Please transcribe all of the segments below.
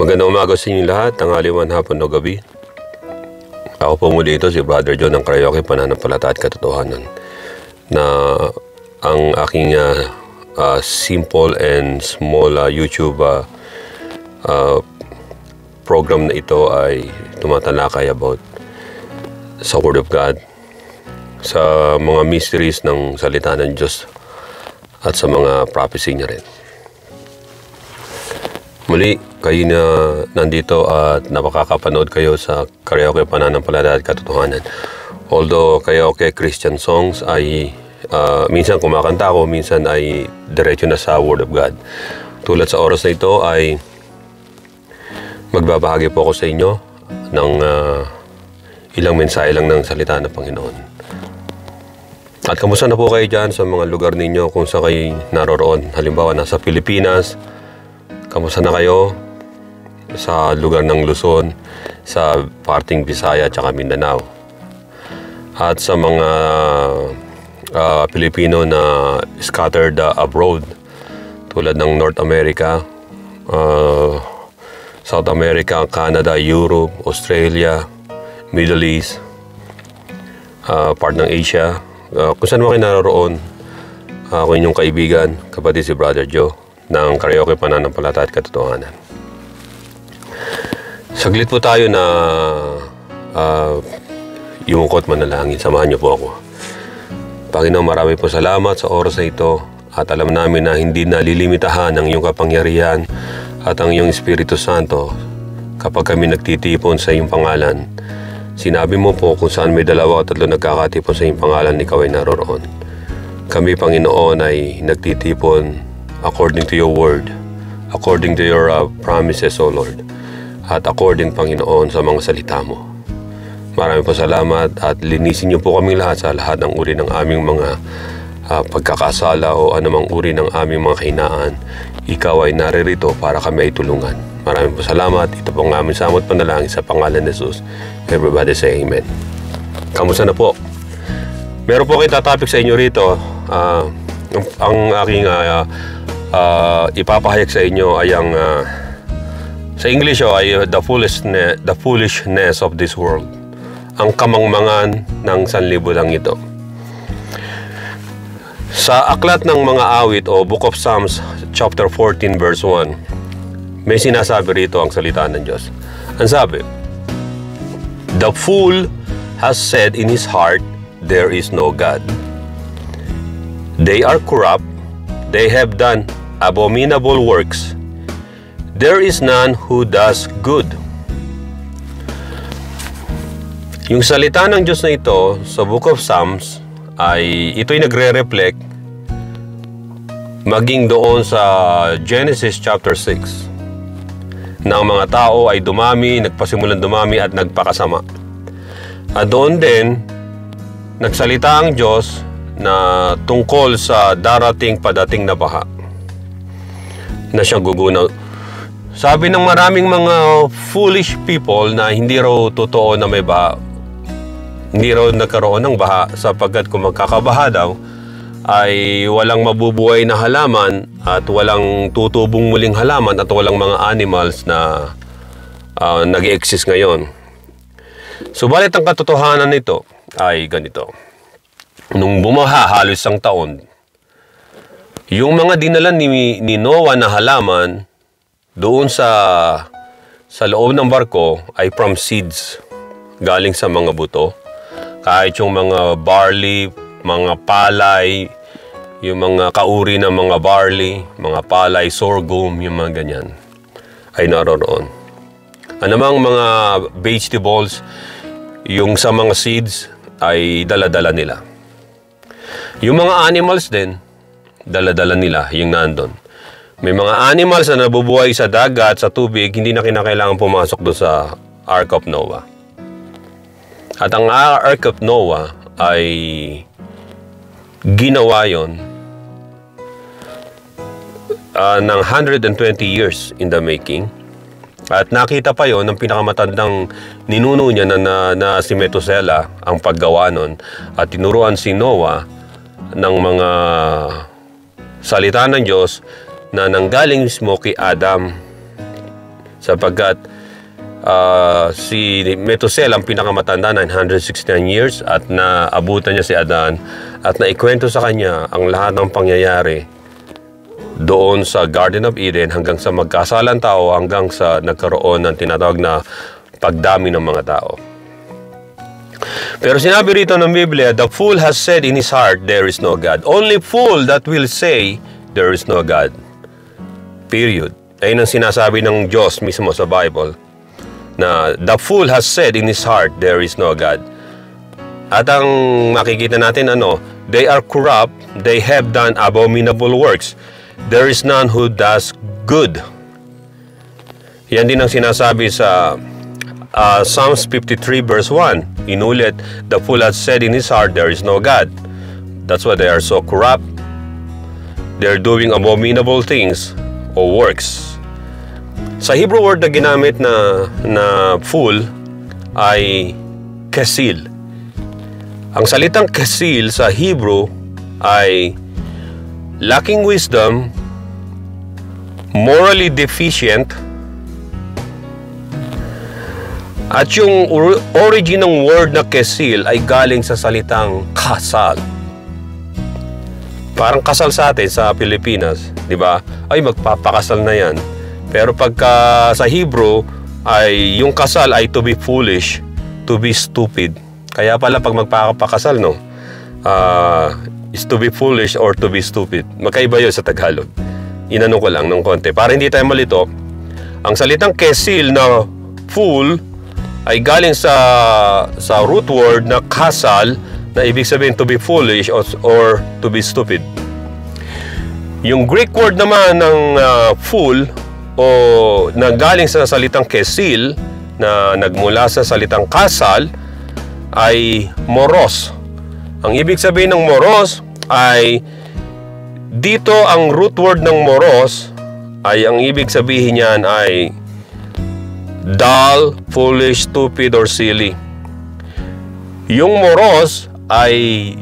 Magandang umaga sa inyo lahat, tanghali man, hapon o gabi. Ako po muli ito, si Brother John ng Karaoke, Pananampalataya at Katotohanan, na ang aking simple and small YouTube program na ito ay tumatalakay about sa Word of God, sa mga mysteries ng salita ng Diyos at sa mga prophecy niya rin. Muli, kayo na nandito at napakakapanood kayo sa Karaoke, Pananampalataya at Katotohanan. Although Karaoke Christian songs ay minsan kumakanta ako, minsan ay diretso na sa Word of God. Tulad sa oras na ito ay magbabahagi po ako sa inyo ng ilang mensahe lang ng salita ng Panginoon. At kamusta na po kayo dyan sa mga lugar ninyo kung saan kayo naroroon? Halimbawa, nasa Pilipinas, kamusta na kayo sa lugar ng Luzon, sa parting Visaya at Mindanao? At sa mga Pilipino na scattered abroad, tulad ng North America, South America, Canada, Europe, Australia, Middle East, part ng Asia, kung saan mo kayo naroroon, ako inyong kaibigan, kapatid si Brother Joe ng Karaoke, Pananampalataya at Katotohanan. Saglit po tayo na yumukot manalangin. Samahan niyo po ako. Panginoon, marami po salamat sa oras na ito at alam namin na hindi nalilimitahan ang iyong kapangyarihan at ang iyong Espiritu Santo kapag kami nagtitipon sa iyong pangalan. Sinabi mo po kung saan may dalawa o tatlo nagkakatipon sa iyong pangalan, ikaw ay naroroon. Kami, Panginoon, ay nagtitipon according to your word, according to your promises, O Lord, at according, Panginoon, sa mga salita mo. Maraming po salamat at linisin niyo po kami lahat sa lahat ng uri ng aming mga pagkakasala o anumang uri ng aming mga kahinaan. Ikaw ay naririto para kami ay tulungan. Maraming po salamat. Ito po ang aming samot panalangin sa pangalan ni Jesus. Everybody say Amen. Kamusta na po? Meron po kayo tatapik sa inyo rito. Ang aking ipapahayag sa inyo ay ang sa English ay the foolishness of this world. Ang kamangmangan ng sanlibutan ito. Sa aklat ng mga awit o Book of Psalms chapter 14 verse 1, may sinasabi rito ang salita ng Diyos. Ang sabi, "The fool has said in his heart, there is no God. They are corrupt, they have done abominable works. There is none who does good." Yung salita ng Diyos na ito sa Book of Psalms ay ito'y nagre-reflect maging doon sa Genesis chapter 6 na ang mga tao ay dumami, nagpasimulan dumami at nagpakasama. At doon din nagsalita ang Diyos na tungkol sa padating na baha na siyang gugunaw. Sabi ng maraming mga foolish people na hindi raw totoo na may baha, hindi raw nagkaroon ng baha sapagkat kung magkakabaha daw ay walang mabubuhay na halaman at walang tutubong muling halaman at walang mga animals na nag-exist ngayon. Subalit ang katotohanan nito ay ganito. Nung bumaha halos isang taon, yung mga dinala ni Noah na halaman doon sa loob ng barko ay from seeds, galing sa mga buto. Kahit yung mga barley, mga palay, yung mga kauri ng mga barley, mga palay, sorghum, yung mga ganyan, ay naroroon. Anumang mga vegetables, yung sa mga seeds, ay dala-dala nila. Yung mga animals din, dala-dala nila, yung nandun. May mga animals na nabubuhay sa dagat, sa tubig, hindi na kinakailangan pumasok doon sa Ark of Noah. At ang Ark of Noah ay ginawa yon ng 120 years in the making. At nakita pa yon ng pinakamatandang ninuno niya na si Methuselah ang paggawa nun. At tinuruan si Noah ng mga salita ng Diyos na nanggaling mismo kay Adam sapagkat si Methuselah ang pinakamatanda, 969 years, at naabutan niya si Adan at naikwento sa kanya ang lahat ng pangyayari doon sa Garden of Eden hanggang sa magkasalang tao, hanggang sa nagkaroon ng tinatawag na pagdami ng mga tao. Pero sinabi rito ng Biblia, the fool has said in his heart, there is no God. Only fool that will say, there is no God. Period. Ayun ang sinasabi ng Diyos mismo sa Bible, na the fool has said in his heart, there is no God. At ang makikita natin, they are corrupt, they have done abominable works. There is none who does good. Yan din ang sinasabi sa Psalms 53 verse 1. Inulit, the fool has said in his heart, there is no God. That's why they are so corrupt. They're doing abominable things or works. Sa Hebrew word na ginamit na fool ay kesil. Ang salitang kesil sa Hebrew ay lacking wisdom, morally deficient, at yung origin ng word na kesil ay galing sa salitang kasal. Parang kasal sa atin sa Pilipinas, di ba? Ay, magpapakasal na yan. Pero pagka sa Hebrew, ay yung kasal ay to be foolish, to be stupid. Kaya pala pag magpapakasal, is to be foolish or to be stupid. Magkaiba yun sa Tagalog. Inano ko lang ng konti. Para hindi tayo malito, ang salitang kesil na fool ay galing sa root word na kasal, na ibig sabihin to be foolish or to be stupid. Yung Greek word naman ng fool o na galing sa salitang kesil na nagmula sa salitang kasal ay moros. Ang ibig sabihin ng moros ay dito ang root word ng moros ay ang ibig sabihin niyan ay dull, foolish, stupid, or silly. Yung moros ay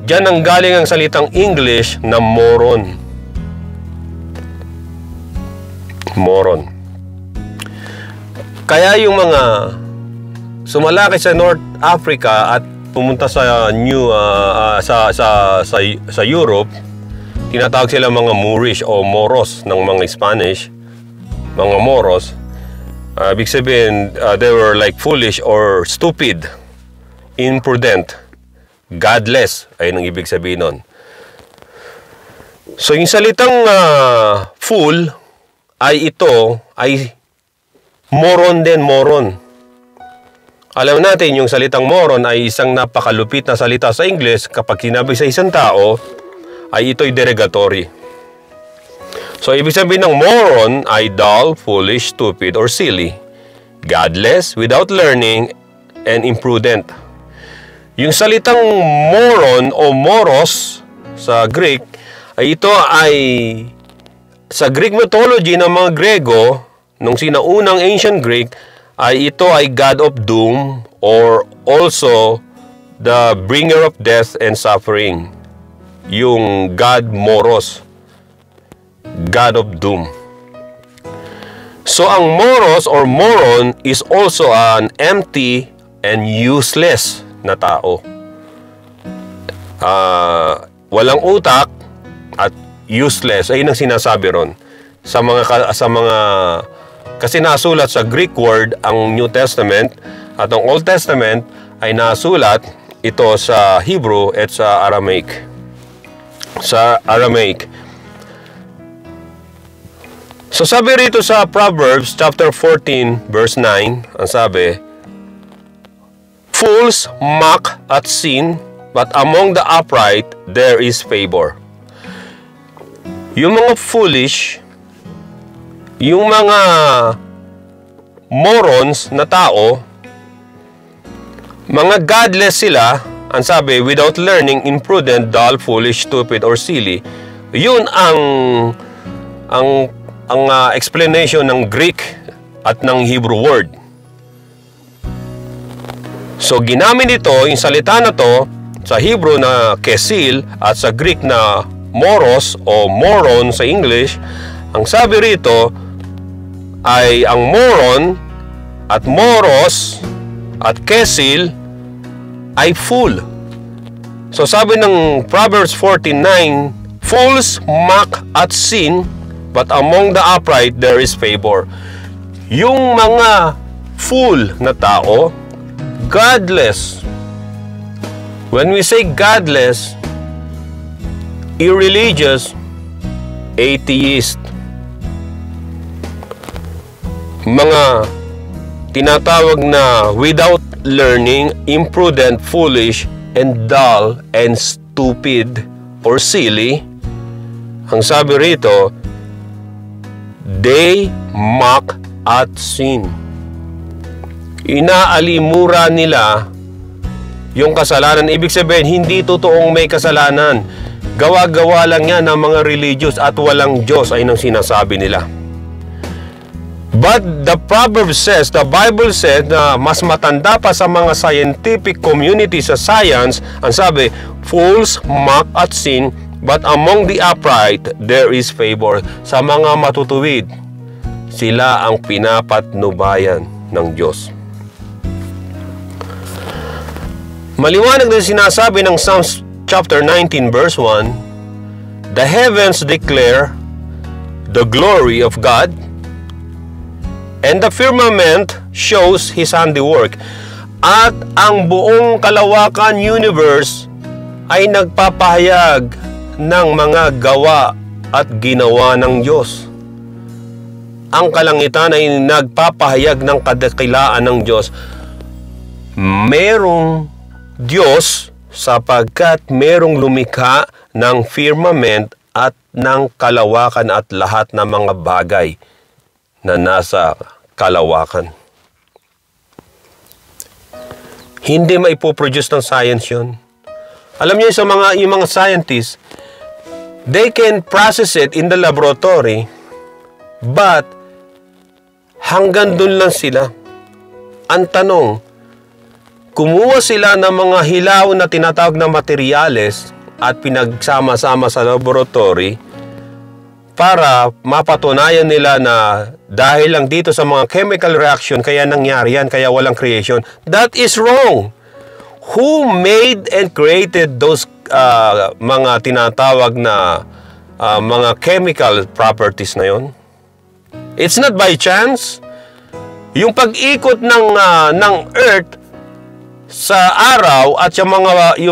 diyan ang galing ang salitang English na moron. Moron. Kaya yung mga sumalaki sa North Africa at pumunta sa sa Europe, tinatawag sila mga Moorish o Moros ng mga Spanish, mga Moros. Ibig sabihin, they were like foolish or stupid, imprudent, godless, ayun ang ibig sabihin nun. So yung salitang fool ay ito ay moron din, moron. Alam natin yung salitang moron ay isang napakalupit na salita sa English. Kapag sinabi sa isang tao ay ito'y derogatory. So ibig sabihin ng moron ay dull, foolish, stupid, or silly, godless, without learning, and imprudent. Yung salitang moron o moros sa Greek ay ito ay sa Greek mythology ng mga Grego, nung sinaunang ancient Greek, ay ito ay God of Doom or also the bringer of death and suffering. Yung God Moros, God of Doom. So ang moros or moron is also an empty and useless na tao. Walang utak at useless. Ayun ang sinasabi ron. Sa mga kasi nasulat sa Greek word ang New Testament at ang Old Testament ay nasulat ito sa Hebrew at sa Aramaic. Sa Aramaic. So sabi rito sa Proverbs chapter 14 verse 9, ang sabi, fools mock at sin, but among the upright there is favor. Yung mga foolish, yung mga morons na tao, mga godless sila, ang sabi, without learning, imprudent, dull, foolish, stupid, or silly. Yun ang explanation ng Greek at ng Hebrew word. So ginamit ito, yung salita na to, sa Hebrew na kesil at sa Greek na moros o moron sa English. Ang sabi rito ay ang moron at moros at kesil ay fool. So sabi ng Proverbs 14:9, fools mock at sin, but among the upright there is favor. Yung mga fool na tao, godless. When we say godless, irreligious, atheist, mga tinatawag na without learning, imprudent, foolish, and dull, and stupid, or silly, ang sabi rito, they mock at sin. Inaalimura nila yung kasalanan. Ibig sabihin, hindi totoong may kasalanan. Gawa-gawa lang yan ng mga religious at walang Diyos ay nang sinasabi nila. But the Proverbs says, the Bible said na mas matanda pa sa mga scientific community sa science, ang sabi, fools mock at sin, but among the upright there is favor. Sa mga matutuwid, sila ang pinapatnubayan ng Diyos. Maliwanag na sinasabi ng Psalms chapter 19 verse 1, the heavens declare the glory of God, and the firmament shows His handiwork. At ang buong kalawakan universe ay nagpapahayag ng mga gawa at ginawa ng Diyos. Ang kalangitan ay nagpapahayag ng kadakilaan ng Diyos. Merong Diyos sapagkat merong lumikha ng firmament at ng kalawakan at lahat ng mga bagay na nasa kalawakan. Hindi maipoproduce ng science yun. Alam niyo yung mga scientists, they can process it in the laboratory, but hanggang dun lang sila. Ang tanong, kumuha sila ng mga hilaw na tinatawag na materyales at pinagsama-sama sa laboratory para mapatunayan nila na dahil lang dito sa mga chemical reaction kaya nangyari yan, kaya walang creation. That is wrong. Who made and created those mga tinatawag na mga chemical properties na yon? It's not by chance. Yung pag-ikot ng Earth sa araw at yung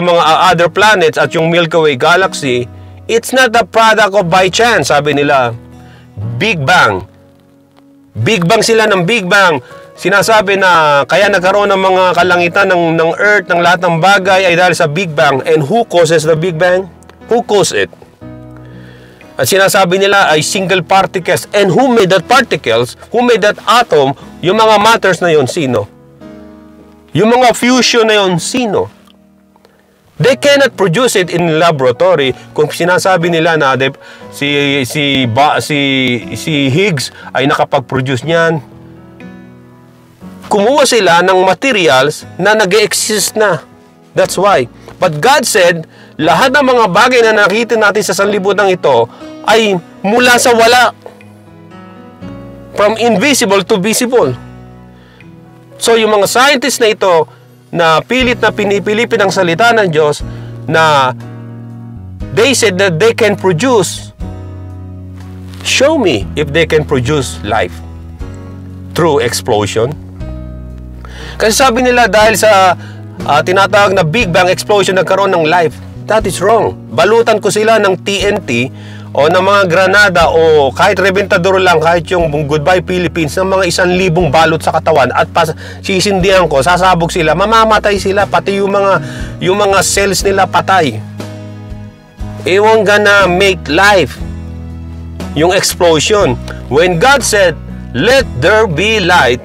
mga other planets at yung Milky Way galaxy, it's not a product of by chance, sabi nila. Big Bang. Big Bang sila ng Big Bang. Sinasabi na kaya nagkaroon ng mga kalangitan ng Earth, ng lahat ng bagay ay dahil sa Big Bang. And who causes the Big Bang? Who caused it? At sinasabi nila ay single particles. And who made that particles? Who made that atom? Yung mga matters na yon, sino? Yung mga fusion na yon, sino? They cannot produce it in laboratory. Kung sinasabi nila na si Higgs ay nakapag-produce niyan, kumuha sila ng materials na nag-exist na. That's why. But God said, lahat ng mga bagay na nakita natin sa sanlibutan ito ay mula sa wala. From invisible to visible. So yung mga scientists na ito na pilit na pinipilipin ang salita ng Diyos na they said that they can produce, show me if they can produce life through explosion. Kasi sabi nila dahil sa tinatawag na Big Bang explosion nagkaroon ng life. That is wrong. Balutan ko sila ng TNT o ng mga granada o kahit rebentador lang, kahit yung Goodbye Philippines ng mga 1,000 balot sa katawan at sisindihan ko, sasabog sila, mamamatay sila, pati yung mga cells nila patay. It won't gonna make life. Yung explosion. When God said, let there be light,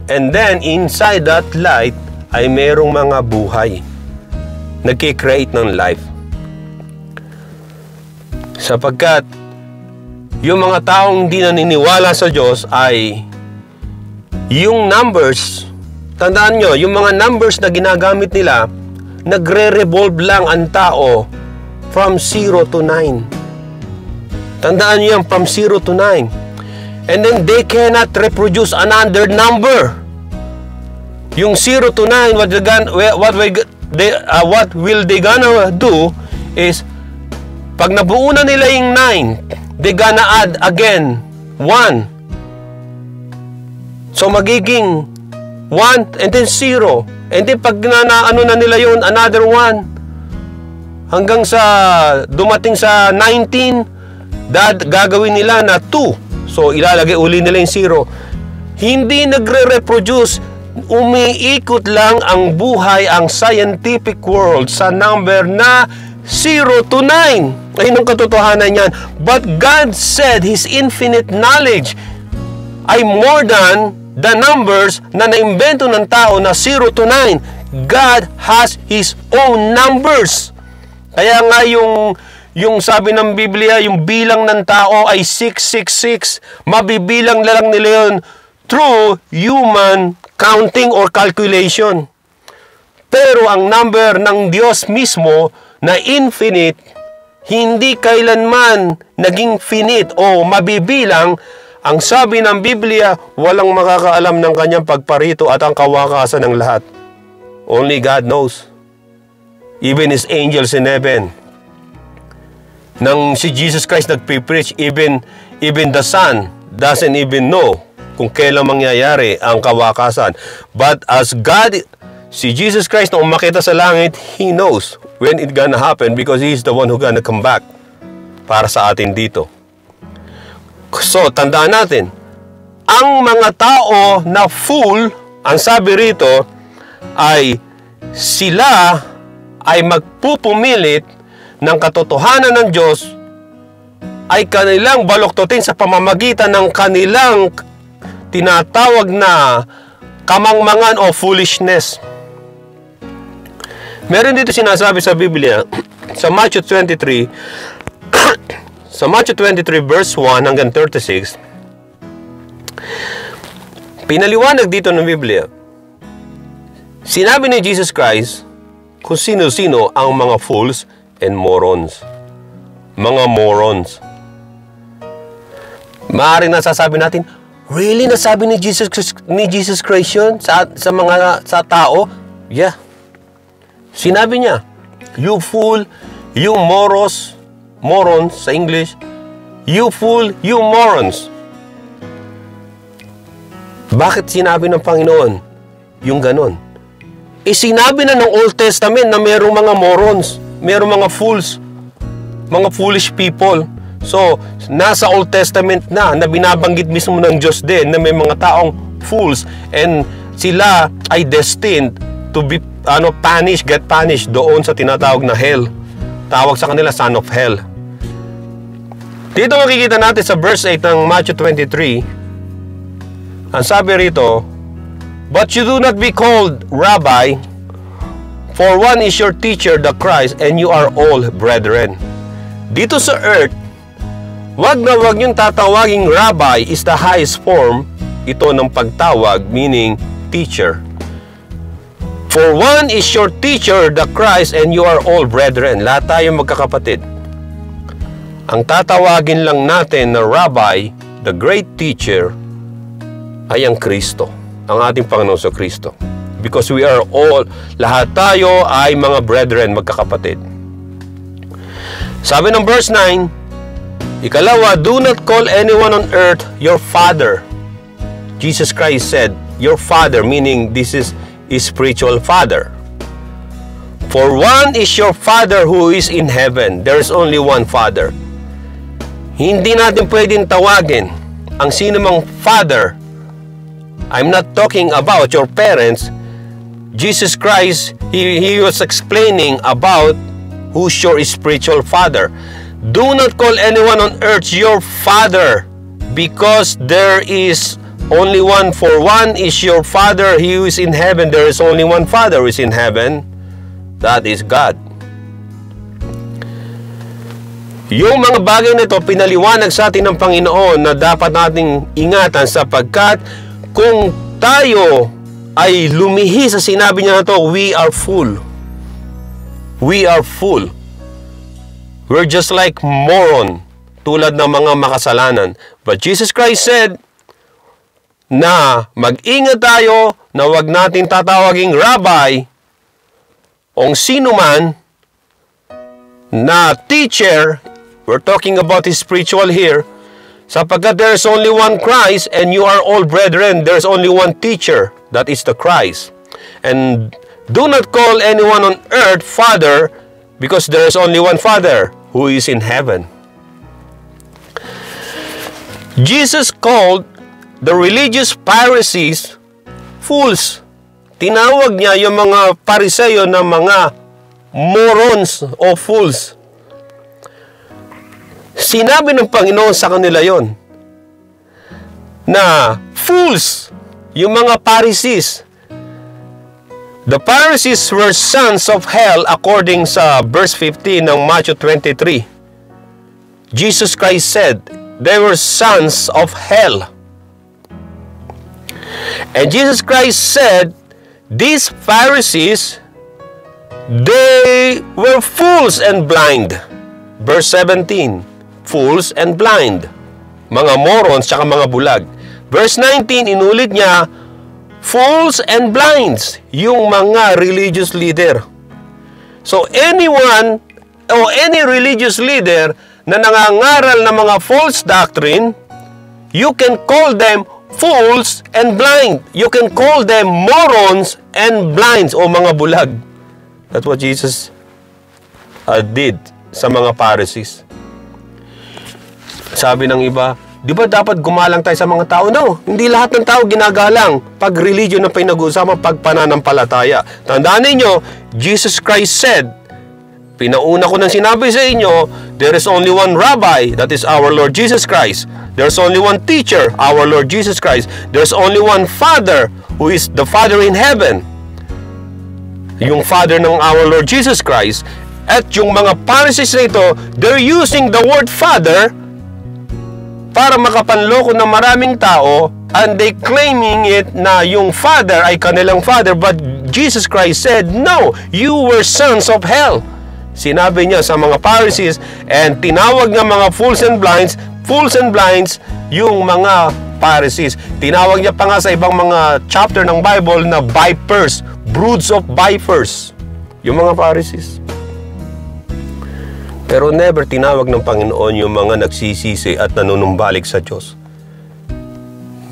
and then inside that light ay merong mga buhay. Nagki-create ng life. Sapagkat yung mga taong hindi naniniwala sa Diyos ay yung numbers, tandaan nyo, yung mga numbers na ginagamit nila, nagre-revolve lang ang tao from 0 to 9. Tandaan nyo yan, from 0 to 9. And then they cannot reproduce another number. Yung 0 to 9, what will they gonna do is, pag nabuo na nila yung 9, they gonna add again 1. So magiging 1 and then 0. And then pag ano na nila yun, another 1. Hanggang sa dumating sa 19, gagawin nila na 2. So ilalagay uli nila yung 0. Hindi nagre-reproduce. Umiikot lang ang buhay, ang scientific world sa number na 0 to 9. Ayun ang katotohanan niyan. But God said His infinite knowledge ay more than the numbers na naimbento ng tao na 0 to 9. God has His own numbers. Kaya nga yung sabi ng Biblia, yung bilang ng tao ay 666. Mabibilang lang nila yun through human counting or calculation. Pero ang number ng Diyos mismo na infinite, hindi kailanman naging finite o mabibilang. Ang sabi ng Biblia, walang makakaalam ng kanyang pagparito at ang kawakasan ng lahat. Only God knows. Even His angels in heaven. Nang si Jesus Christ nagpe-preach, even the Son doesn't even know kung kailan mangyayari ang kawakasan. But as God, si Jesus Christ na umakita sa langit, He knows when it's gonna happen because He is the one who gonna come back para sa atin dito. So, tandaan natin, ang mga tao na fool, ang sabi rito, ay sila ay magpupumilit ng katotohanan ng Diyos ay kanilang baluktutin sa pamamagitan ng kanilang tinatawag na kamangmangan o foolishness. Meron dito sinasabi sa Biblia, sa Matthew 23, sa Matthew 23 verse 1 hanggang 36, pinaliwanag dito ng Biblia, sinabi ni Jesus Christ kung sino-sino ang mga fools and morons. Mga morons. Maaaring nasasabi natin, really nasabi ni Jesus Christ yun sa tao? Yeah. Sinabi niya, you fool, you morons sa English, you fool, you morons. Bakit sinabi ng Panginoon yung ganon? Sinabi na ng Old Testament na mayroong mga morons, mayroong mga fools, mga foolish people. So, nasa Old Testament na binabanggit mismo ng Diyos din na may mga taong fools and sila ay destined to be get punished doon sa tinatawag na hell. Tawag sa kanila son of hell. Dito makikita natin sa verse 8 ng Matthew 23. Ang sabi rito, but you do not be called Rabbi, for one is your teacher, the Christ, and you are all brethren. Dito sa earth, wag na wag yung tatawaging Rabbi is the highest form ito ng pagtawag, meaning teacher. For one is your teacher, the Christ, and you are all brethren. Lahat tayo magkakapatid. Ang tatawagin lang natin na Rabbi, the great teacher, ay ang Kristo, ang ating Panginoon sa Kristo. Because we are all, lahat tayo ay mga brethren, magkakapatid. Sabi ng verse 9, ikalawa, do not call anyone on earth your father. Jesus Christ said, your father, meaning this is His spiritual father. For one is your Father who is in heaven. There is only one Father. Hindi natin pwedeng tawagin ang sino mang Father. I'm not talking about your parents. Jesus Christ, He was explaining about who's your spiritual Father. Do not call anyone on earth your Father, because there is only one. For one is your Father, He who is in heaven. There is only one Father who is in heaven. That is God. Yung mga bagay na ito, pinaliwanag sa atin ng Panginoon na dapat nating ingatan sapagkat kung tayo ay lumihi sa sinabi niya na ito, we are full. We are full. We're just like moron tulad ng mga makasalanan. But Jesus Christ said na mag-ingat tayo na wag natin tatawaging rabbi o sino man na teacher. We're talking about his spiritual here. Sapagkat there is only one Christ and you are all brethren. There is only one teacher. That is the Christ. And do not call anyone on earth Father, because there is only one Father who is in heaven. Jesus called the religious Pharisees fools. Tinawag niya yung mga Pariseo na mga morons o fools. Sinabi ng Panginoon sa kanila yon na fools, yung mga Pharisees. The Pharisees were sons of hell according sa verse 15 ng Matthew 23. Jesus Christ said they were sons of hell. And Jesus Christ said these Pharisees, they were fools and blind. Verse 17, fools and blind. Mga morons tsaka mga bulag. Verse 19, inulit niya, fools and blinds, yung mga religious leader. So anyone o any religious leader na nangangaral ng mga false doctrine, you can call them fools and blind. You can call them morons and blinds o mga bulag. That's what Jesus did sa mga Pharisees. Sabi ng iba, di ba dapat gumalang tayo sa mga tao? No, hindi lahat ng tao ginagalang pag religion na pinag-uusapan, pag pananampalataya. Tandaan ninyo, Jesus Christ said, pinauna ko nang sinabi sa inyo, there is only one rabbi, that is our Lord Jesus Christ. There's only one teacher, our Lord Jesus Christ. There's only one Father, who is the Father in heaven. Yung Father ng our Lord Jesus Christ. At yung mga Pharisees na ito, they're using the word Father para makapanloko ng maraming tao, and they claiming it na yung Father ay kanilang Father. But Jesus Christ said, no, you were sons of hell. Sinabi niya sa mga Pharisees, and tinawag niya mga fools and blinds, yung mga Pharisees. Tinawag niya pa nga sa ibang mga chapter ng Bible na vipers, broods of vipers, yung mga Pharisees. Pero never tinawag ng Panginoon yung mga nagsisisi at nanunumbalik sa Diyos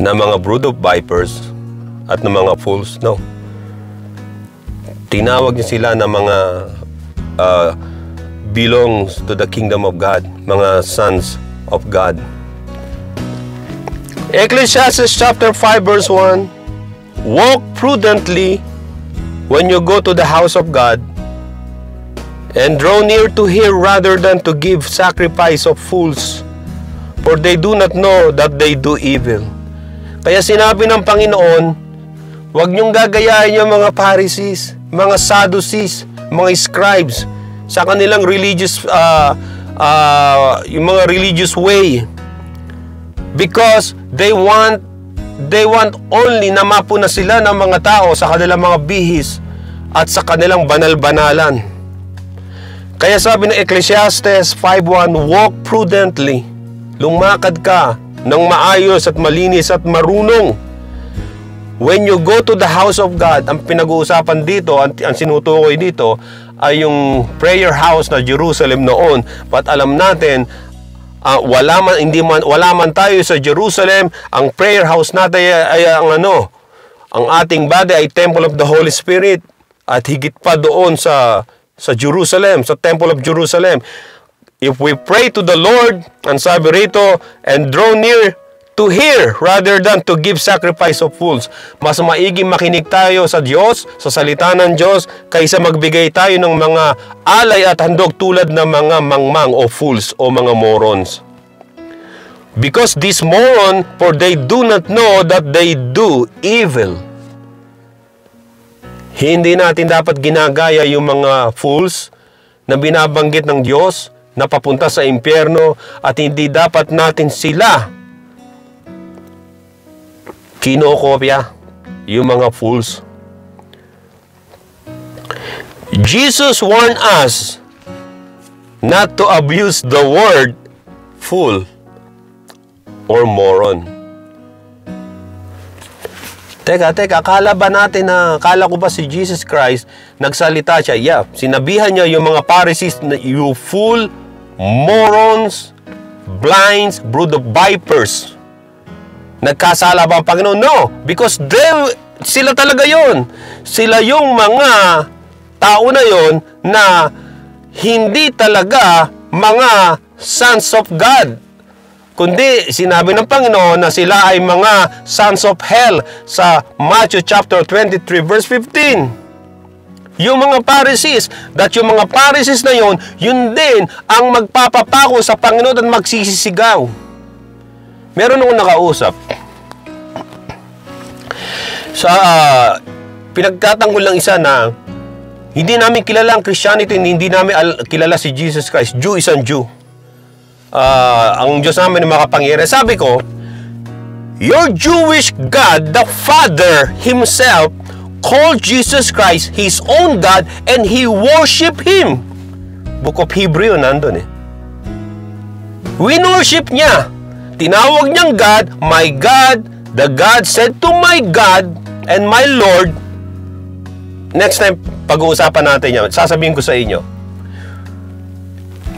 na mga brood of vipers at na mga fools. No. Tinawag niya sila na mga belongs to the kingdom of God, mga sons of God. Ecclesiastes chapter 5 verse 1, walk prudently when you go to the house of God, and draw near to hear rather than to give sacrifice of fools, for they do not know that they do evil. Kaya sinabi ng Panginoon, huwag niyong gagayahin yung mga Pharisees, mga Sadducees, mga scribes, sa kanilang religious, yung mga religious way. Because they want only na mapuna sila ng mga tao sa kanilang mga bihis at sa kanilang banal-banalan. Kaya sabi ng Ecclesiastes 5:1, walk prudently. Lumakad ka ng maayos at malinis at marunong. When you go to the house of God, ang pinag-uusapan dito, ang sinutukoy dito, ay yung prayer house na Jerusalem noon. But alam natin, wala man tayo sa Jerusalem, ang prayer house natin ay ang ating body ay temple of the Holy Spirit, at higit pa doon sa Jerusalem, sa Temple of Jerusalem. If we pray to the Lord, ang sabi rito, and draw near to hear rather than to give sacrifice of fools, mas maiging makinig tayo sa Diyos, sa salita ng Diyos, kaysa magbigay tayo ng mga alay at handog tulad ng mga mangmang o fools o mga morons. Because this moron, for they do not know that they do evil. Hindi natin dapat ginagaya yung mga fools na binabanggit ng Diyos na papunta sa impyerno, at hindi dapat natin sila kinokopya, yung mga fools. Jesus warned us not to abuse the word fool or moron. Teka, akala ko ba si Jesus Christ, nagsalita siya, yeah, sinabihan niya yung mga Pharisees na you fool, morons, blinds, brood of vipers. Nagkasala ba ang Panginoon? No, because sila talaga yon. Sila yung mga tao na yon na hindi talaga mga sons of God. Kundi sinabi ng Panginoon na sila ay mga sons of hell sa Matthew chapter 23 verse 15. Yung mga Pharisees, yung mga Pharisees na yun din ang magpapapako sa Panginoon at magsisisigaw. Meron akong nakausap. Pinagtatanggol lang isa na hindi namin kilala ang Christianity, hindi namin kilala si Jesus Christ. Jew is ang Jew. Ang Diyos namin ay makapangyarihan. Sabi ko, your Jewish God, the Father Himself, called Jesus Christ His own God and He worshiped Him. Book of Hebrew, nandun eh. Winworship niya. Tinawag niyang God, my God. The God said to my God and my Lord. Next time, pag-uusapan natin yan. Sasabihin ko sa inyo.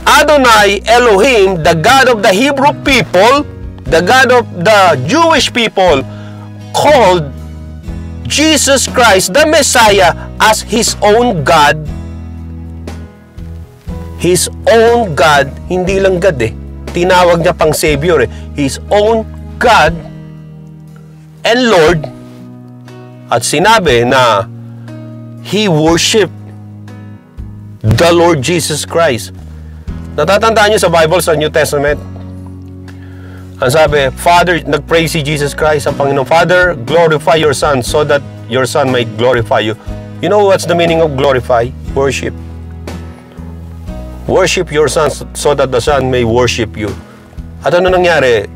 Adonai Elohim, the God of the Hebrew people, the God of the Jewish people, called Jesus Christ, the Messiah, as His own God. His own God, hindi lang God eh. Tinawag niya pang Savior eh. His own God and Lord. At sinabi na He worshiped the Lord Jesus Christ. Natatandaan niyo sa Bible, sa New Testament? Ang sabi, Father, nag-pray si Jesus Christ, ang Panginoon, Father, glorify your Son so that your Son might glorify you. You know what's the meaning of glorify? Worship. Worship your Son so that the Son may worship you. At ano nangyari?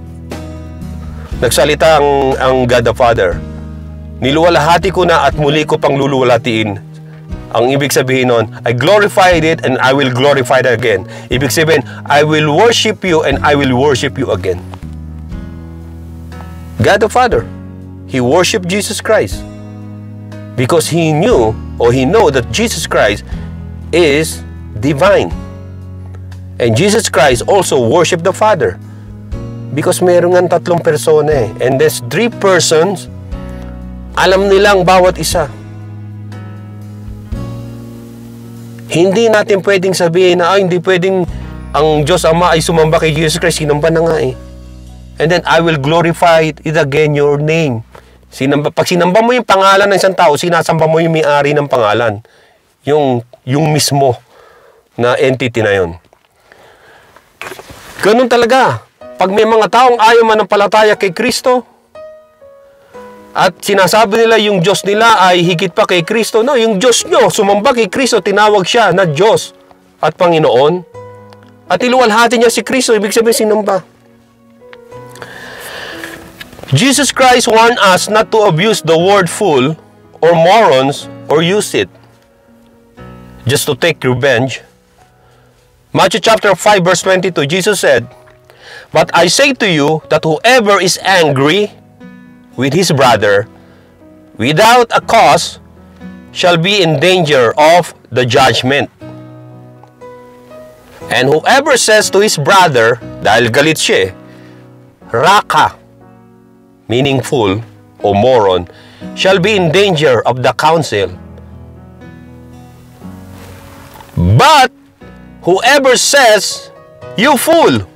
Nagsalita ang God the Father. Niluwalhati ko na at muli ko pang luluwalhatiin. Ang ibig sabihin nun, I glorified it and I will glorify it again. Ibig sabihin, I will worship you and I will worship you again. God the Father, He worshiped Jesus Christ because He knew or He know that Jesus Christ is divine. And Jesus Christ also worshiped the Father because meron nga 3 persona eh. And there's 3 persons, alam nilang bawat isa. Hindi natin pwedeng sabihin na hindi pwedeng ang Diyos Ama ay sumamba kay Jesus Christ. Sinamba na nga eh. And then, I will glorify it again your name. Pag sinamba mo yung pangalan ng isang tao, sinasamba mo yung may-ari ng pangalan. Yung mismo na entity na yun. Ganun talaga. Pag may mga taong ayaw manampalataya kay Kristo, at sinasabi nila yung Diyos nila ay higit pa kay Kristo. No, yung Diyos nyo, sumamba kay Kristo, tinawag siya na Diyos at Panginoon. At iluwalhati niya si Kristo, ibig sabihin sinamba. Jesus Christ warned us not to abuse the word fool or morons or use it just to take revenge. Matthew chapter 5 verse 22, Jesus said, but I say to you that whoever is angry with his brother without a cause shall be in danger of the judgment. And whoever says to his brother, dahil galit siya, raka, meaning fool o moron, shall be in danger of the council. But whoever says, you fool,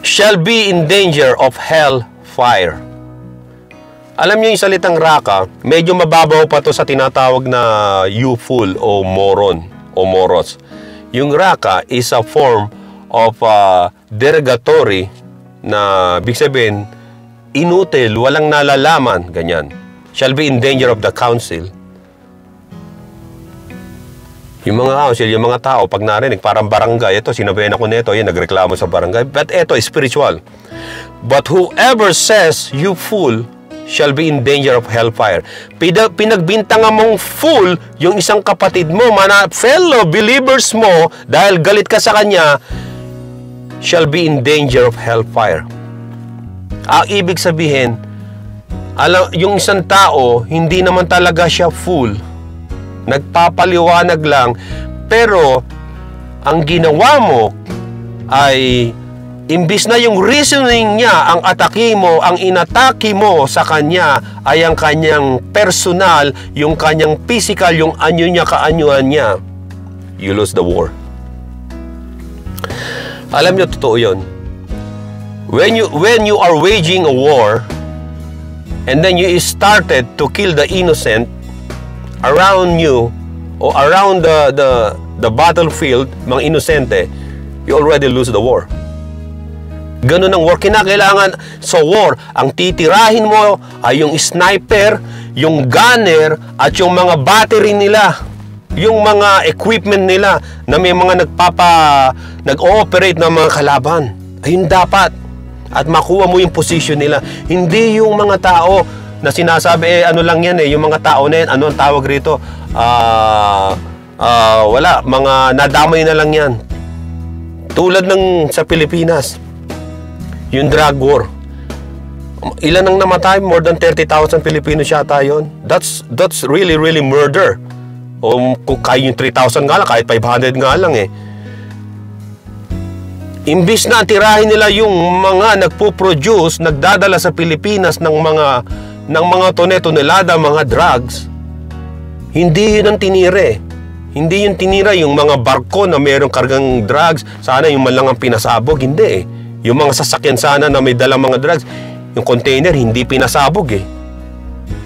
shall be in danger of hell fire. Alam niyo yung salitang raka, medyo mababaw pa to sa tinatawag na you fool o moron o moros. Yung raka is a form of derogatory na big sabihin, inutil, walang nalalaman, ganyan. Shall be in danger of the council. Yung mga council, yung mga tao, pag narinig, parang barangay, ito, sinabayan ako nito, yan, nagreklamo sa barangay. But ito, spiritual. But whoever says, you fool, shall be in danger of hellfire. Pinagbintangan mong fool yung isang kapatid mo, fellow believers mo, dahil galit ka sa kanya, shall be in danger of hellfire. Ang ibig sabihin, yung isang tao, hindi naman talaga siya fool. Nagpapaliwanag lang, pero ang ginawa mo ay imbis na yung reasoning niya, ang atake mo, ang inatake mo sa kanya ay ang kanyang personal, yung kanyang physical, yung anyo niya, kaanyuan niya, you lose the war. Alam niyo, totoo yun. When you are waging a war, and then you started to kill the innocent around you, o around the battlefield, mga inosente, you already lose the war. Ganun ang war. Kinakailangan sa war, ang titirahin mo ay yung sniper, yung gunner, at yung mga battery nila, yung mga equipment nila na may mga nag-ooperate ng mga kalaban. Ayun dapat. At makuha mo yung position nila. Hindi yung mga tao na sinasabi, ano lang yan yung mga tao na yan, ano ang tawag rito? Wala, mga nadamay na lang yan. Tulad ng sa Pilipinas, yung drug war. Ilan ang namatay? More than 30,000 Pilipinos yata yun. That's really, really murder. O kung kaya yung 3,000 nga lang, kahit 500 nga lang Imbis na tirahin nila yung mga nagpo-produce, nagdadala sa Pilipinas ng mga tonelada, mga drugs, hindi yun ang tinire. Hindi yun tinira yung mga barko na mayroong kargang drugs, sana yung man lang ang pinasabog, hindi Yung mga sasakyan sana na may dalang mga drugs, yung container, hindi pinasabog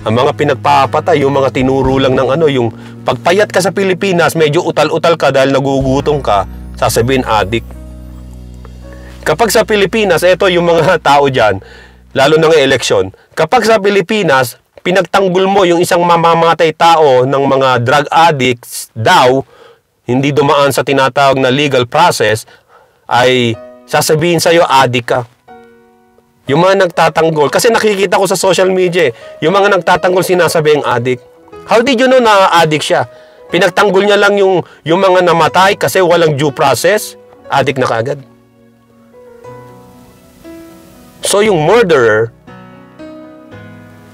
Ang mga pinagpapatay, yung mga tinuro lang ng yung pagpayat ka sa Pilipinas, medyo utal-utal ka dahil nagugutom ka, sasabihin addict. Kapag sa Pilipinas, ito yung mga tao dyan, lalo na ng eleksyon, kapag sa Pilipinas, pinagtanggol mo yung isang mamamatay tao ng mga drug addicts daw, hindi dumaan sa tinatawag na legal process, ay sasabihin sa'yo, addict ka. Yung mga nagtatanggol, kasi nakikita ko sa social media, yung mga nagtatanggol sinasabing addict. How did you know na addict siya? Pinagtanggol niya lang yung mga namatay kasi walang due process, addict na kaagad. So yung murderer,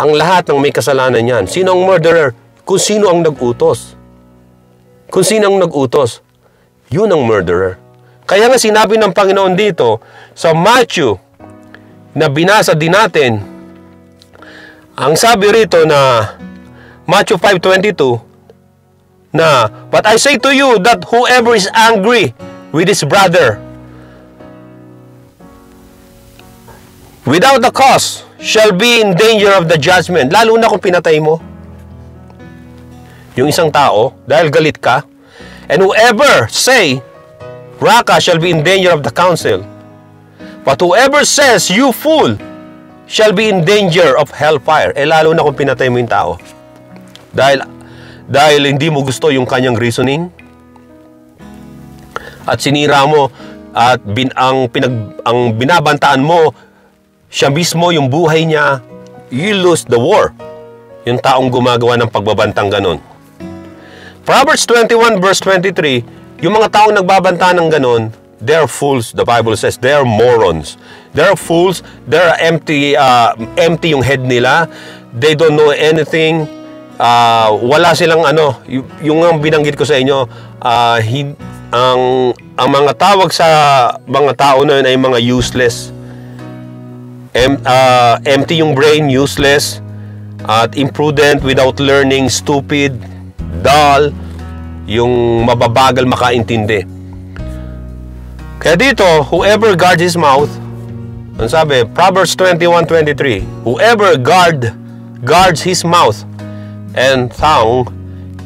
ang lahat ng may kasalanan yan. Sino ang murderer? Kung sino ang nag-utos. Kung sino ang nag-utos, yun ang murderer. Kaya nga sinabi ng Panginoon dito sa Matthew na binasa din natin, ang sabi rito na Matthew 5:22 na, "But I say to you that whoever is angry with his brother without a cause shall be in danger of the judgment." Lalo na kung pinatay mo yung isang tao dahil galit ka. "And whoever say Raka shall be in danger of the council. But whoever says you fool shall be in danger of hellfire." Lalo na kung pinatay mo yung tao. Dahil hindi mo gusto yung kanyang reasoning at sinira mo at ang binabantaan mo siya mismo, yung buhay niya, you lose the war. Yung taong gumagawa ng pagbabantang ganon. Proverbs 21 verse 23, yung mga taong nagbabanta ng ganon, they're fools, the Bible says. They're morons. They're fools. They're empty yung head nila. They don't know anything. Wala silang yung binanggit ko sa inyo, ang mga tawag sa mga tao na yun ay mga useless. Empty yung brain, useless, at imprudent, without learning, stupid, dull, yung mababagal makaintindi. Kaya dito, whoever guards his mouth, ang sabi, Proverbs 21:23, whoever guards his mouth and tongue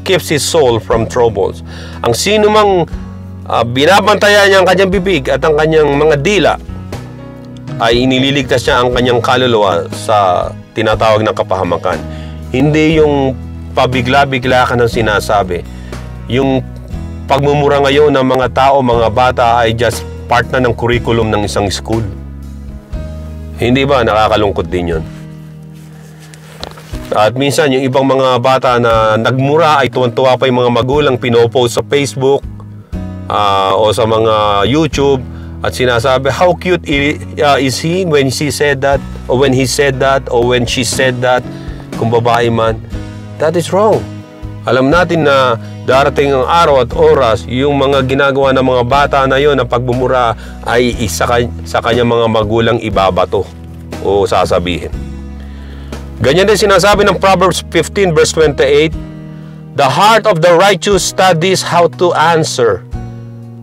keeps his soul from troubles. Ang sino mang binabantayan niya ang kanyang bibig at ang kanyang mga dila, ay inililigtas niya ang kanyang kaluluwa sa tinatawag na kapahamakan. Hindi yung pabigla-bigla ka ng sinasabi. Yung pagmumura ngayon ng mga tao, mga bata, ay just part na ng curriculum ng isang school. Hindi ba? Nakakalungkot din yun. At minsan yung ibang mga bata na nagmura ay tuwan-tuwa pa yung mga magulang, pinopost sa Facebook o sa mga YouTube at sinasabi, how cute is he when she said that, or when he said that, or when she said that, kung babae man. That is wrong. Alam natin na darating ang araw at oras, yung mga ginagawa ng mga bata na yon na pagbumura ay sa kanyang mga magulang ibabato o sasabihin. Ganyan din sinasabi ng Proverbs 15 verse 28, the heart of the righteous studies how to answer,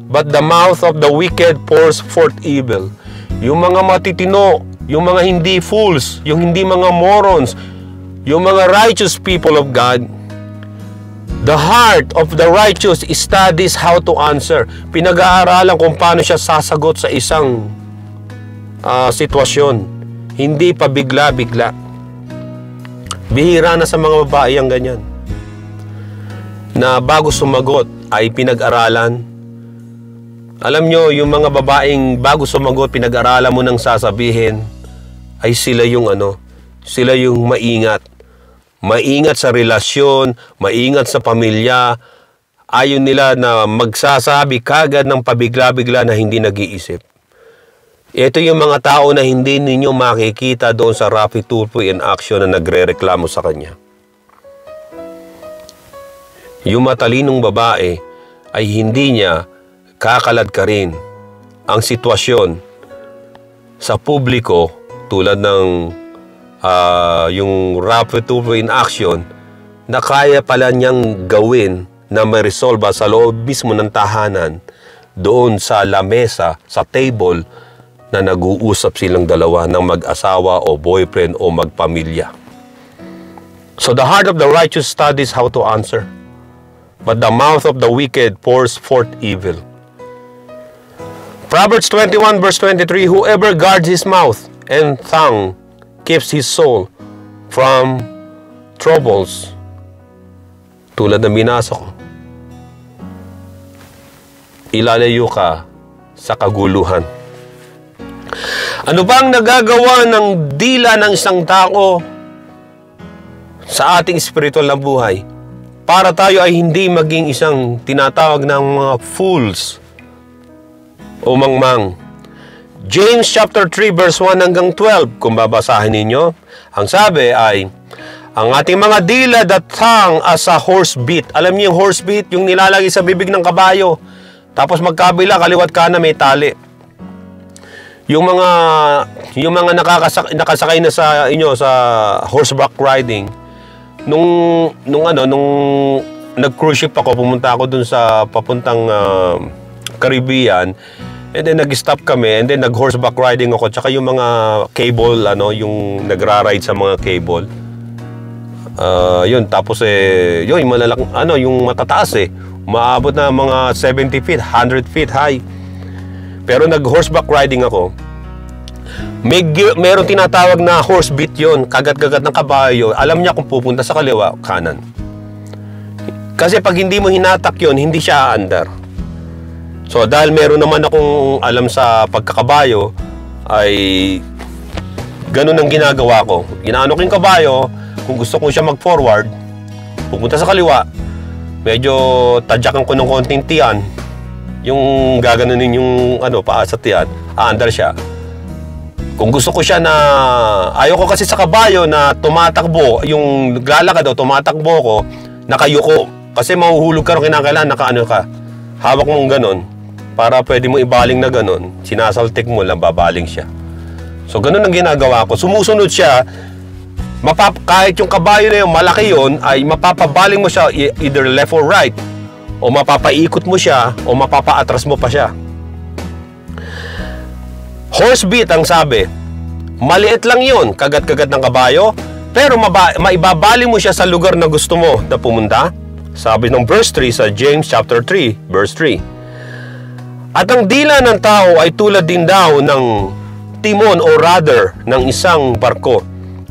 but the mouth of the wicked pours forth evil. Yung mga matitino, yung mga hindi fools, yung hindi mga morons, yung mga righteous people of God, the heart of the righteous studies how to answer. Pinag-aaralan kung paano siya sasagot sa isang sitwasyon. Hindi pa bigla-bigla. Bihira na sa mga babae ang ganyan. Na bago sumagot ay pinag-aralan. Alam nyo, yung mga babaeng bago sumagot, pinag-aralan mo nang sasabihin, ay sila yung sila yung maingat. Maingat sa relasyon, maingat sa pamilya. Ayaw nila na magsasabi kagad ng pabigla-bigla na hindi nag-iisip. Ito yung mga tao na hindi ninyo makikita doon sa Raffy Tulfo in action na nagre-reklamo sa kanya. Yung matalinong babae ay hindi niya kakalad ka rin ang sitwasyon sa publiko tulad ng yung Raffy Tulfo in action na kaya pala niyang gawin na may resolve sa loob mismo ng tahanan doon sa lamesa, sa table na nag-uusap silang dalawa ng mag-asawa o boyfriend o magpamilya. So the heart of the righteous studies how to answer, but the mouth of the wicked pours forth evil. Proverbs 21 verse 23, whoever guards his mouth and tongue keeps his soul from troubles. Tulad ng binasa ko, ilalayo ka sa kaguluhan. Ano bang nagagawa ng dila ng isang tao sa ating spiritual na buhay para tayo ay hindi maging isang tinatawag ng mga fools o mangmang? James chapter 3 verse 1 hanggang 12, kung babasahin ninyo, ang sabi ay, ang ating mga dila that hang as a horse bit. Alam niyo yung horse bit, yung nilalagay sa bibig ng kabayo, tapos magkabila, kaliwat kanan may tali. Yung mga nakasakay na sa horseback riding, nung nag-cruise ship ako, pumunta ako dun sa papuntang Caribbean, and then nag-stop kami, and then nag-horseback riding ako, tsaka yung mga cable, yung nagra-ride sa mga cable. Yun, tapos yun, yung malalaking, yung matataas umaabot na mga 70 feet, 100 feet high. Pero nag-horseback riding ako. Meron tinatawag na horse bit yun. Kagat-kagat ng kabayo. Alam niya kung pupunta sa kaliwa, kanan. Kasi pag hindi mo hinatak yun, hindi siya aandar. So dahil meron naman akong alam sa pagkakabayo, ay ganun ang ginagawa ko. Inaano ko yung kabayo, kung gusto ko siya mag-forward, pupunta sa kaliwa, medyo tadyakan ko ng konting tiyan, yung gaganunin yung paa sa tiyan, aandar siya. Kung gusto ko siya na, ayoko kasi sa kabayo na tumatakbo, yung naglalakad daw, tumatakbo ko, nakayuko. Kasi mahuhulog ka rin, kinakailangan, nakaano ka. Hawak mong ganon, para pwede mo ibaling na ganon, sinasaltik mo lang, babaling siya. So ganon ang ginagawa ko. Sumusunod siya, kahit yung kabayo na yun, malaki yun, ay mapapabaling mo siya either left or right, o mapapaikot mo siya, o mapapaatras mo pa siya. Horse bit ang sabi. Maliit lang yun, kagat-kagat ng kabayo, pero maibabaling mo siya sa lugar na gusto mo na pumunta. Sabi ng verse 3 sa James chapter 3, verse 3. At ang dila ng tao ay tulad din daw ng timon o rudder ng isang barko.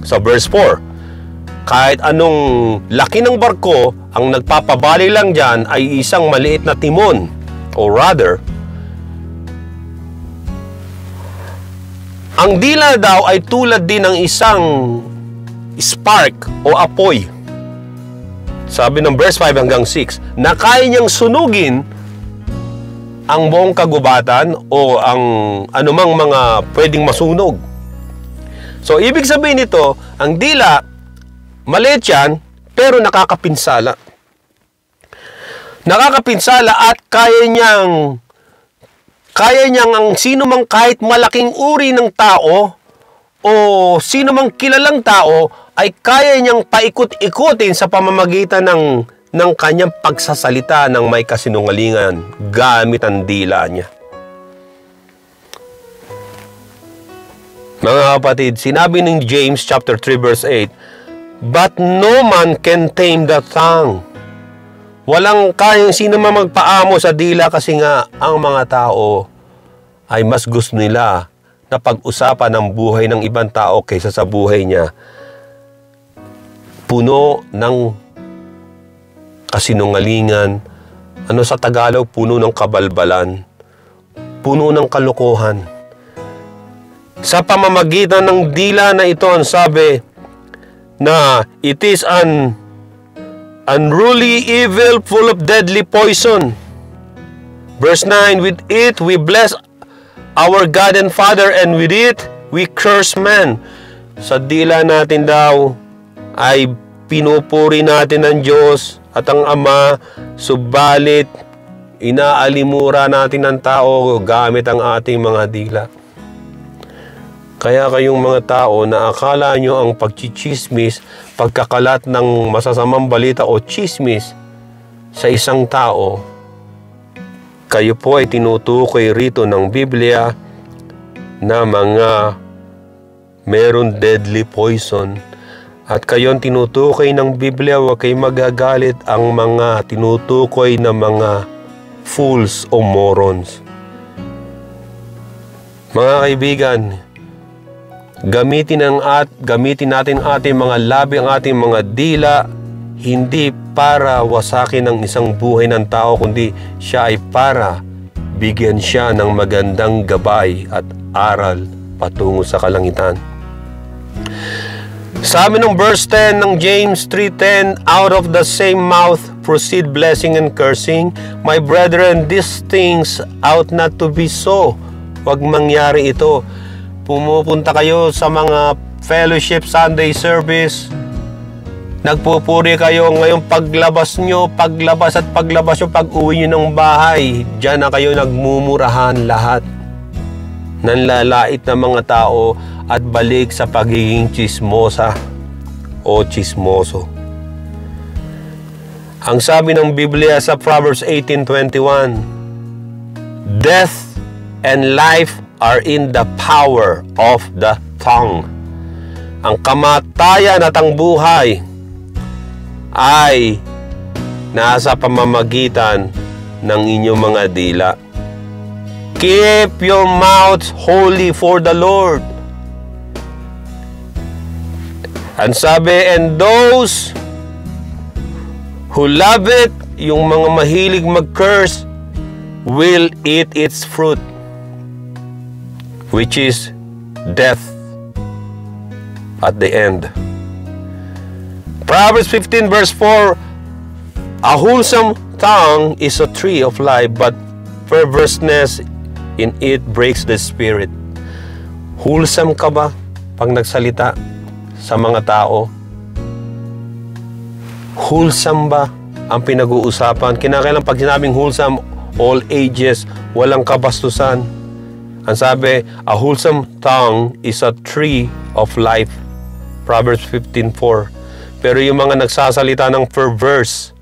Sa verse 4. Kahit anong laki ng barko, ang nagpapabali lang dyan ay isang maliit na timon o rudder. Ang dila daw ay tulad din ng isang spark o apoy. Sabi ng verse 5 hanggang 6, na kaya niyang sunugin ang buong kagubatan o ang anumang mga pwedeng masunog. So, ibig sabihin nito, ang dila, maliit yan, pero nakakapinsala. Nakakapinsala at kaya niyang ang sino mang kahit malaking uri ng tao o sino mang kilalang tao ay kaya niyang paikot-ikutin sa pamamagitan ng kanyang pagsasalita ng may kasinungalingan gamit ang dila niya. Mga kapatid, sinabi ng James chapter 3 verse 8, "But no man can tame the tongue." Walang kayang sino man magpaamo sa dila kasi nga ang mga tao ay mas gusto nila na pag-usapan ang buhay ng ibang tao kaysa sa buhay niya. Puno ng kasinungalingan, sa Tagalog, puno ng kabalbalan, puno ng kalokohan. Sa pamamagitan ng dila na ito, ang sabi na it is an unruly evil full of deadly poison. Verse 9, "With it we bless our God and Father, and with it we curse man." Sa dila natin daw ay pinupuri natin ang Diyos at ang Ama, subalit inaalimura natin ang tao gamit ang ating mga dila. Kaya kayong mga tao na akala nyo ang pagchichismis, pagkakalat ng masasamang balita o chismis sa isang tao, kayo po ay tinutukoy rito ng Biblia na mga meron deadly poison. At kayo tinutukoy ng Biblia, huwag kayo magagalit ang mga tinutukoy na mga fools o morons. Mga kaibigan, gamitin natin ating mga labi, ang ating mga dila, hindi para wasakin ang isang buhay ng tao, kundi siya ay para bigyan siya ng magandang gabay at aral patungo sa kalangitan. Sabi ng verse 10 ng James 3:10, "Out of the same mouth proceed blessing and cursing. My brethren, these things ought not to be so." Huwag mangyari ito. Pumupunta kayo sa mga fellowship Sunday service, nagpupuri kayo, ngayong paglabas nyo, pag uwi nyo ng bahay, dyan na kayo nagmumurahan lahat. Nanlalait na mga tao at balik sa pagiging chismosa o chismoso. Ang sabi ng Biblia sa Proverbs 18:21, "Death and life are in the power of the tongue." Ang kamatayan at ang buhay ay nasa pamamagitan ng inyong mga dila. Keep your mouths holy for the Lord. Ang sabi, and those who love it, yung mga mahilig mag-curse, will eat its fruit, which is death at the end. Proverbs 15 verse 4, "A wholesome tongue is a tree of life, but perverseness in it breaks the spirit." Wholesome ka ba pag nagsalita sa mga tao? Wholesome ba ang pinag-uusapan? Kinakailangan pag sinabing wholesome, all ages, walang kabastusan. Ang sabi, "A wholesome tongue is a tree of life." Proverbs 15:4. Pero yung mga nagsasalita ng perverseness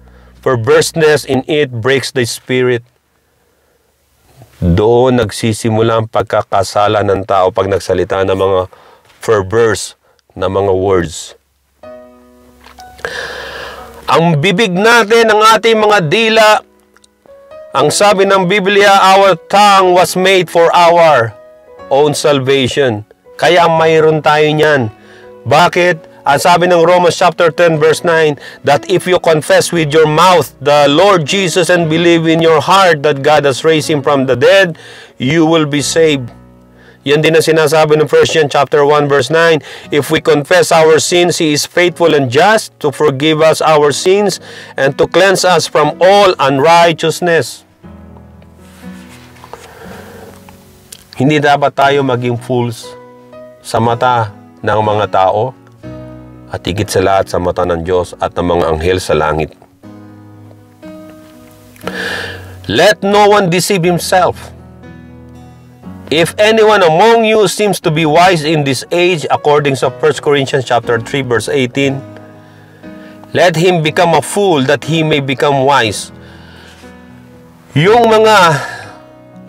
in it breaks the spirit. Doon nagsisimula ang pagkakasala ng tao pag nagsalita ng mga perverse na mga words. Ang bibig natin, ang ating mga dila, ang sabi ng Biblia, "Our tongue was made for our own salvation." Kaya mayroon tayo niyan. Bakit? Ang sabi ng Romans chapter 10 verse 9, that if you confess with your mouth the Lord Jesus and believe in your heart that God has raised Him from the dead, you will be saved. Yan din ang sinasabi ng 1 John chapter 1 verse 9. If we confess our sins, He is faithful and just to forgive us our sins and to cleanse us from all unrighteousness. Hindi dapat tayo maging fools sa mata ng mga tao at higit sa lahat sa mata ng Diyos at ng mga anghel sa langit. Let no one deceive himself. If anyone among you seems to be wise in this age, according to 1 Corinthians chapter 3 verse 18, let him become a fool that he may become wise. Yung mga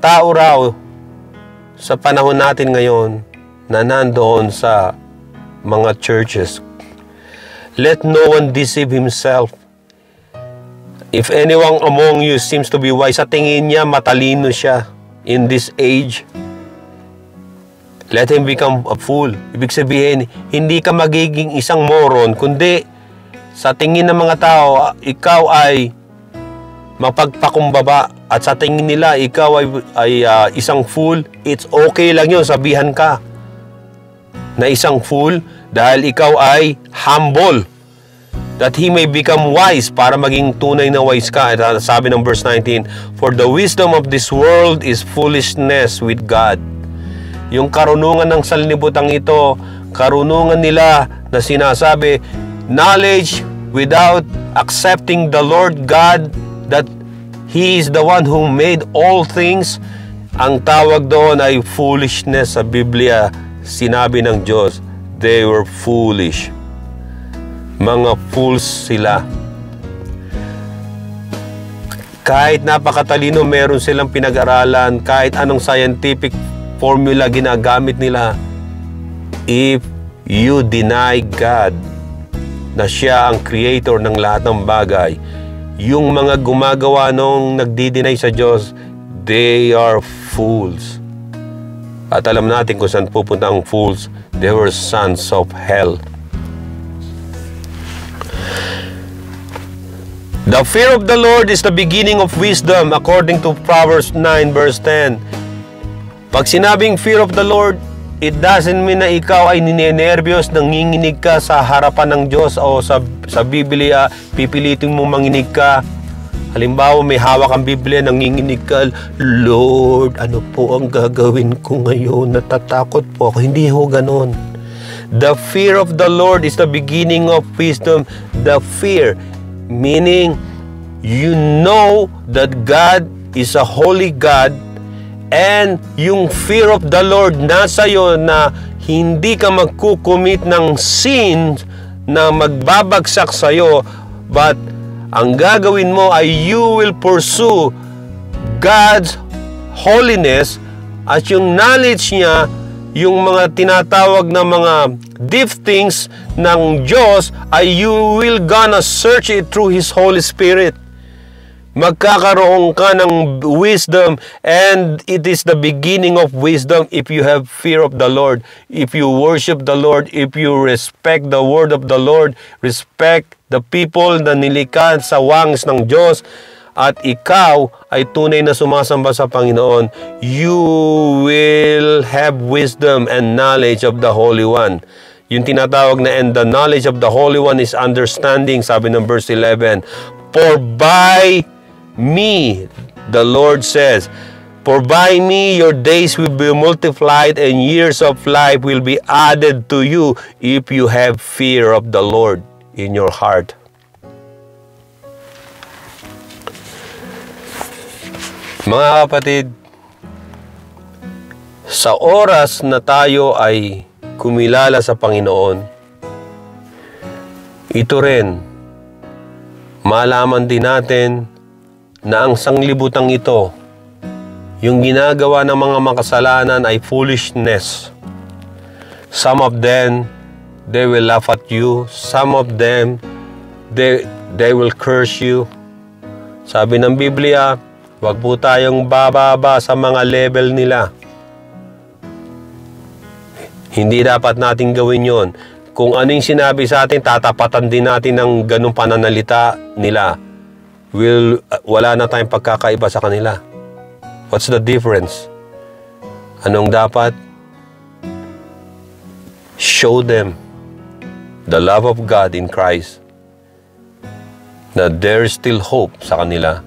tao raw sa panahon natin ngayon na nandoon sa mga churches, let no one deceive himself. If anyone among you seems to be wise, sa tingin niya matalino siya in this age, let him become a fool. Ibig sabihin, hindi ka magiging isang moron, kundi sa tingin ng mga tao, ikaw ay mapagpakumbaba. At sa tingin nila, ikaw ay isang fool. It's okay lang yun, sabihan ka na isang fool dahil ikaw ay humble. That he may become wise, para maging tunay na wise ka. At sabi ng verse 19, for the wisdom of this world is foolishness with God. Yung karunungan ng sanlibutan ito, karunungan nila na sinasabi, knowledge without accepting the Lord God, that He is the one who made all things, ang tawag doon ay foolishness. Sa Biblia, sinabi ng Diyos, they were foolish. Mga fools sila. Kahit napakatalino, meron silang pinag-aralan, kahit anong scientific formula ginagamit nila, if you deny God na siya ang creator ng lahat ng bagay, yung mga gumagawa nung nagdi-deny sa Diyos, they are fools. At alam natin kung saan pupunta ang fools. They were sons of hell. The fear of the Lord is the beginning of wisdom, according to Proverbs 9 verse 10. Pag sinabing fear of the Lord, it doesn't mean na ikaw ay ninenervyos, nanginginig ka sa harapan ng Diyos o sa Biblia, pipilitin mong manginig ka. Halimbawa, may hawak ang Biblia, nanginginig ka, Lord, ano po ang gagawin ko ngayon? Natatakot po ako. Hindi ho ganon. The fear of the Lord is the beginning of wisdom. The fear, meaning you know that God is a holy God, and yung fear of the Lord nasa iyo na hindi ka magkukumit ng sin na magbabagsak sa iyo, but ang gagawin mo ay you will pursue God's holiness, at yung knowledge niya, yung mga tinatawag na mga deep things ng Diyos, ay you will gonna search it through His Holy Spirit. Magkakaroon ka ng wisdom, and it is the beginning of wisdom if you have fear of the Lord, if you worship the Lord, if you respect the word of the Lord, respect the people na nilikha sa wangis ng Diyos, at ikaw ay tunay na sumasamba sa Panginoon, you will have wisdom and knowledge of the Holy One. Yung tinatawag na, and the knowledge of the Holy One is understanding, sabi ng verse 11. For by me, the Lord says, for by me your days will be multiplied and years of life will be added to you if you have fear of the Lord in your heart. Mga kapatid, sa oras na tayo ay kumilala sa Panginoon, ito rin, malaman din natin na ang sanglibutang ito, yung ginagawa ng mga makasalanan ay foolishness. Some of them, they will laugh at you. Some of them, they will curse you. Sabi ng Biblia, wag po tayong bababa sa mga level nila. Hindi dapat natin gawin yon. Kung ano yung sinabi sa atin, tatapatan din natin ng ganung pananalita nila. Wala na tayong pagkakaiba sa kanila. What's the difference? Anong dapat? show them the love of God in Christ, na there is still hope sa kanila.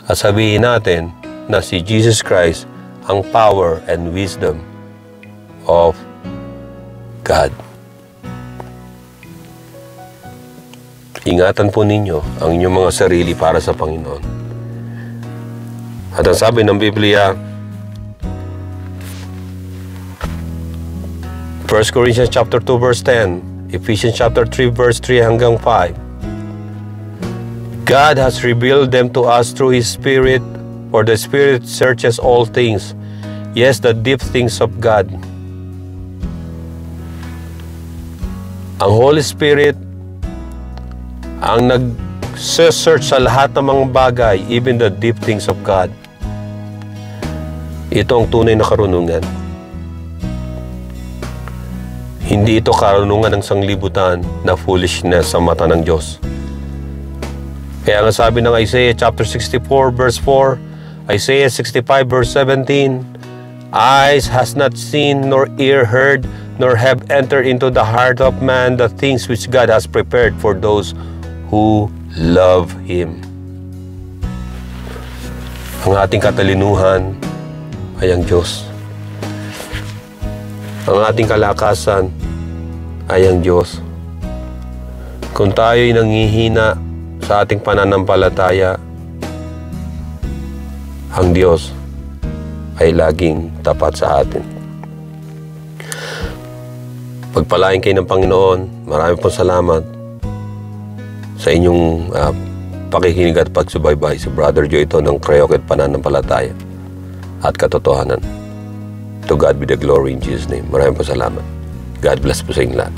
At sabihin natin na si Jesus Christ ang power and wisdom of God. Ingatan po ninyo ang inyong mga sarili para sa Panginoon. At ang sabi ng Biblia, 1 Corinthians chapter 2 verse 10, Ephesians chapter 3 verse 3 hanggang 5, God has revealed them to us through His Spirit, for the Spirit searches all things, yes, the deep things of God. Ang Holy Spirit ang nag-search sa lahat ng mga bagay, even the deep things of God. Ito ang tunay na karunungan. Hindi ito karunungan ng sanglibutan na foolishness sa mata ng Diyos. Kaya nga sabi ng Isaiah chapter 64 verse 4, Isaiah 65 verse 17, eyes has not seen, nor ear heard, nor have entered into the heart of man the things which God has prepared for those who love Him. Ang ating katalinuhan ay ang Diyos. Ang ating kalakasan ay ang Diyos. Kung tayo'y nanghihina sa ating pananampalataya, ang Diyos ay laging tapat sa atin. Pagpalain kayo ng Panginoon. Marami pong salamat sa inyong pakikinig at pagsubaybay sa Brother Joe ito ng Kreyok at Pananampalataya at Katotohanan. To God be the glory in Jesus' name. Maraming po salamat. God bless po sa inyong lahat.